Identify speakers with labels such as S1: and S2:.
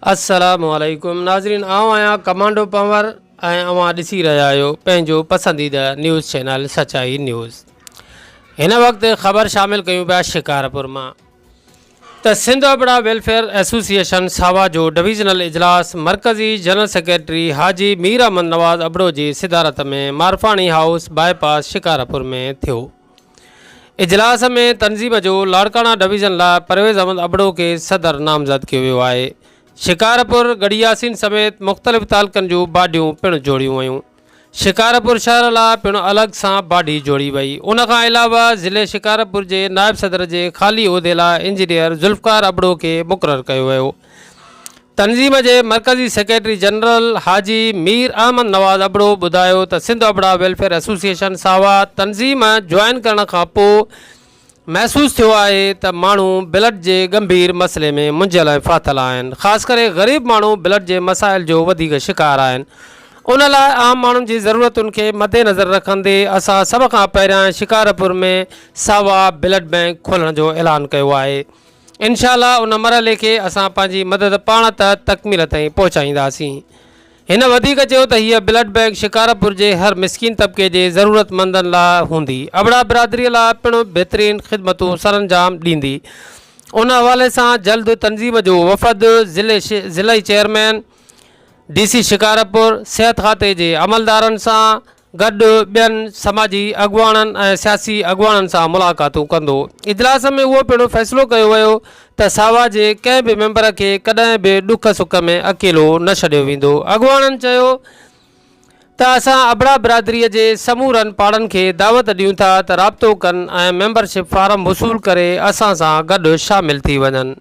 S1: अस्सलामुअलैकुम नाज़रीन, आऊं आहियां कमांडो पंवर ऐं अवां ॾिसी रहिया आहियो पंहिंजो पसंदीदा न्यूज़ चैनल सचाई न्यूज़। हिन वक़्तु ख़बर शामिल कयूं पिया शिकारपुर मां त सिंध अबड़ा वेलफेयर एसोसिएशन सावा जो डिवीज़नल इजलास मरकज़ी जनरल सेक्रेटरी हाजी मीर अहमद नवाज़ अबड़ो जी सिदारत में मारफाणी हाउस बाईपास शिकारपुर में थियो। इजलास में तंज़ीम जो लाड़काना डिवीज़न लाइ परवेज़ अहमद अबड़ो के सदर नामज़द कियो वियो आहे। शिकारपुर गढ़ियासीन समेत मुख़्तलिफ़ तालुक़नि जूं बाडियूं पिणु जोड़ियूं वयूं। शिकारपुर शहर लाइ पिणु अलॻि सां बाडी जोड़ी वई। उनखां अलावा ज़िले शिकारपुर जे नायब सदर जे ख़ाली उहिदे लाइ इंजीनियर ज़ुल्फ़कार अबड़ो खे मुक़ररु कयो वियो। तंज़ीम जे मरकज़ी सेक्रेटरी जनरल हाजी मीर अहमद नवाज़ अबड़ो ॿुधायो त सिंध अबड़ा वेलफेयर एसोसिएशन सावा तंज़ीम जॉइन करण खां पोइ महसूस थियो आहे त माण्हू ब्लड जे गंभीर मसइले में मुंझियल ऐं फाथल आहिनि। ख़ासि करे ग़रीब माण्हू ब्लड जे मसाइल जो वधीक शिकार आहिनि। उन लाइ आम माण्हुनि जी ज़रूरतुनि खे मद्देनज़र रखंदे असां सभ खां पहिरियां शिकारपुर में सावा ब्लड बैंक खोलण जो ऐलान कयो आहे। इंशाअल्लाह उन मरहले खे असां पंहिंजी मदद पाण तकमील ताईं पहुचाईंदासीं। हिन वधीक चयो त हीअ ब्लड बैंक शिकारपुर जे हर मिसकिन तबिके जे ज़रूरतमंदनि लाइ हूंदी। अबड़ा बिरादरीअ लाइ पिणु बहितरीन ख़िदमतूं सरअंजाम ॾींदी। उन हवाले सां जल्द तंज़ीम जो वफ़द ज़िले चेयरमैन DC शिकारपुर सिहत खाते जे अमलदारनि सां गॾु ॿियनि समाजी अॻुवाणनि ऐं सियासी अॻुवाणनि सां मुलाक़ातूं कंदो। इजलास में उहो पिणु फ़ैसिलो कयो वियो त सावा जे कंहिं बि मेंबर खे कॾहिं बि ॾुख सुख में अकेलो न छॾियो वेंदो। अॻुवाणनि चयो त असां अबड़ा बिरादरीअ जे समूरनि पाड़नि खे दावत ॾियूं था त राब्तो कनि ऐं मेंबरशिप फारम वसूल करे असां सां गॾु शामिल थी वञनि।